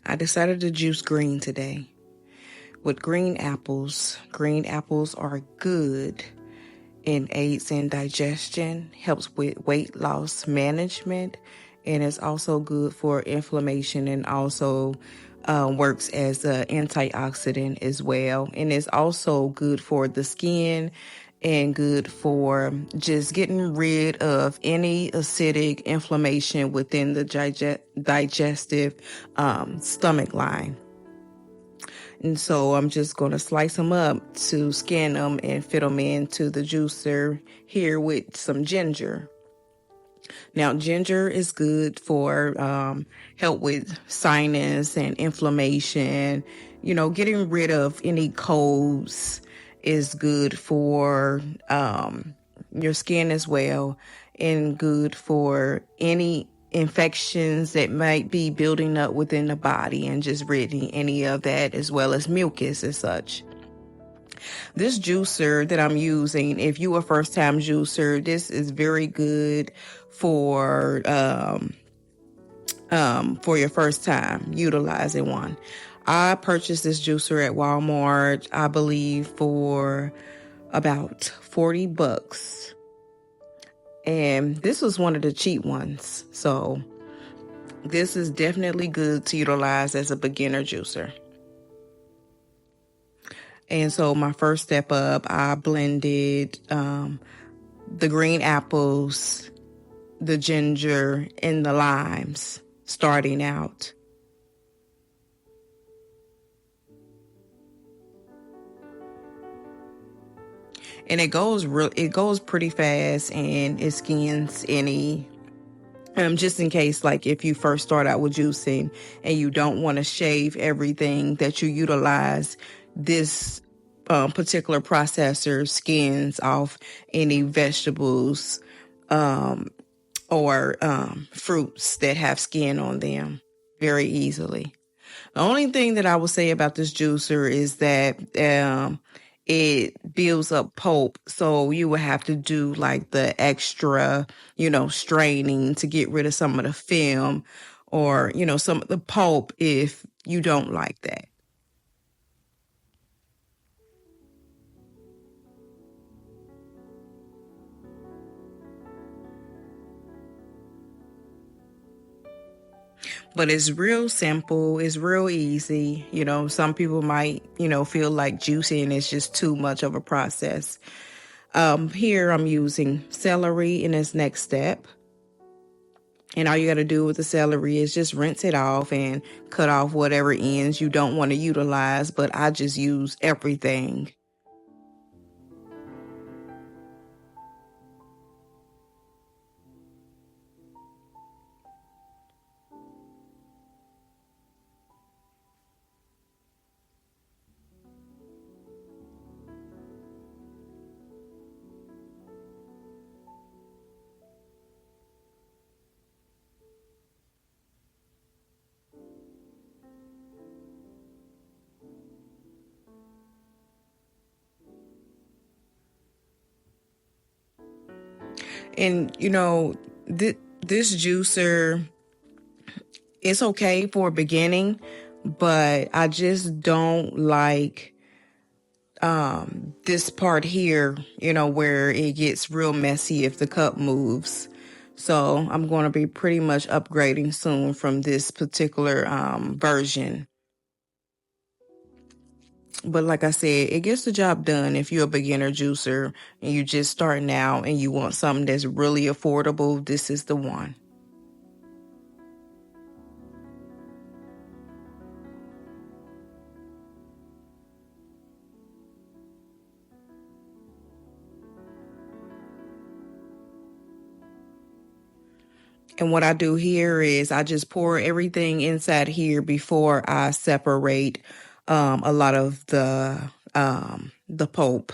I decided to juice green today with green apples. Green apples are good and aids in digestion, helps with weight loss management, and it's also good for inflammation and also works as an antioxidant as well. And it's also good for the skin and good for just getting rid of any acidic inflammation within the digestive stomach line. And so I'm just going to slice them up to skin them and fit them into the juicer here with some ginger. Now, ginger is good for help with sinus and inflammation. You know, getting rid of any colds is good for your skin as well, and good for any infections that might be building up within the body and just ridding any of that, as well as mucus and such. This juicer that I'm using, if you a first time juicer, this is very good for your first time utilizing one. I purchased this juicer at Walmart, I believe, for about $40. And this was one of the cheap ones. So this is definitely good to utilize as a beginner juicer. And so my first step up, I blended the green apples, the ginger, and the limes starting out. And it goes pretty fast, and it skins any just in case, like if you first start out with juicing and you don't want to shave everything that you utilize, this particular processor skins off any vegetables or fruits that have skin on them very easily. The only thing that I will say about this juicer is that it builds up pulp, so you would have to do like the extra, straining to get rid of some of the film or, some of the pulp if you don't like that. But it's real simple. It's real easy. Some people might, feel like juicing is just too much of a process. Here I'm using celery in this next step. And all you got to do with the celery is just rinse it off and cut off whatever ends you don't want to utilize. But I just use everything. And, this juicer, it's okay for beginning, but I just don't like this part here, where it gets real messy if the cup moves. So I'm going to be pretty much upgrading soon from this particular version. But like I said, it gets the job done if you're a beginner juicer and you're just starting out and you want something that's really affordable. This is the one. And what I do here is I just pour everything inside here before I separate a lot of the pulp.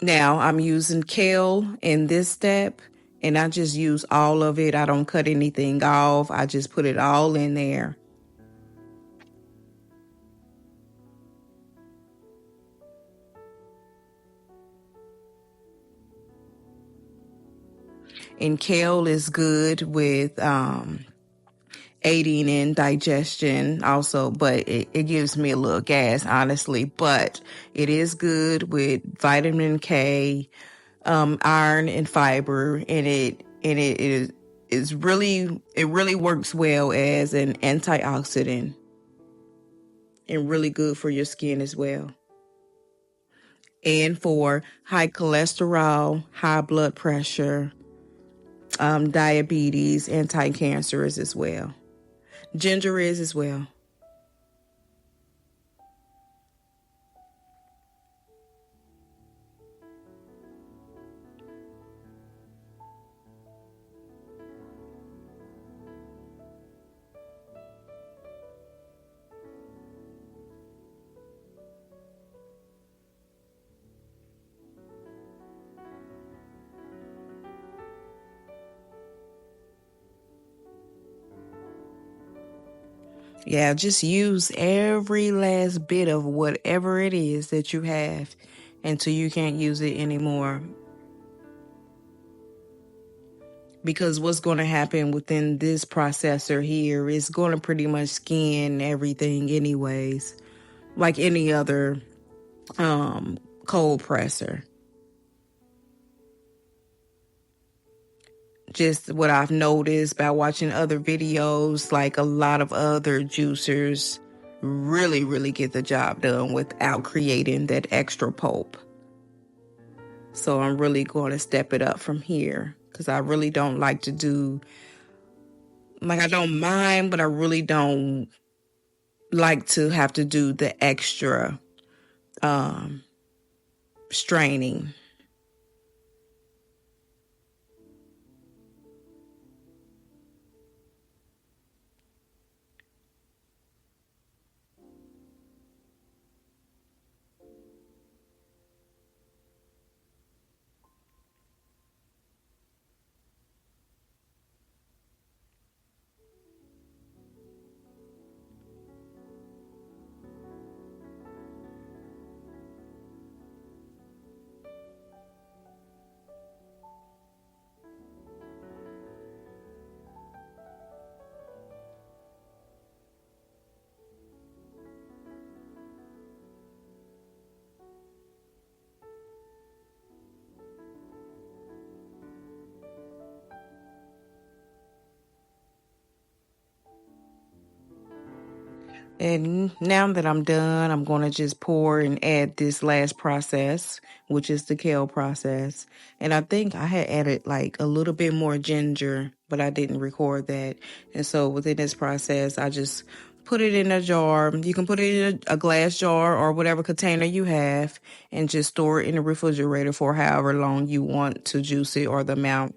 Now I'm using kale in this step, and I just use all of it. I don't cut anything off. I just put it all in there. And kale is good with aiding in digestion also, but it gives me a little gas, honestly. But it is good with vitamin K, iron and fiber, and it really works well as an antioxidant and really good for your skin as well. And for high cholesterol, high blood pressure, diabetes, anti-cancerous as well. Ginger is as well. Yeah, just use every last bit of whatever it is that you have until you can't use it anymore. Because what's going to happen within this processor here is going to pretty much scan everything anyways, like any other cold presser. Just what I've noticed by watching other videos, like a lot of other juicers really, really get the job done without creating that extra pulp. So I'm really going to step it up from here because I really don't like to do, like, I don't mind, but I really don't like to have to do the extra straining. And now that I'm done, I'm going to just pour and add this last process, which is the kale process. And I think I had added like a little bit more ginger, but I didn't record that. And so within this process, I just put it in a jar. You can put it in a glass jar or whatever container you have and just store it in the refrigerator for however long you want to juice it or the amount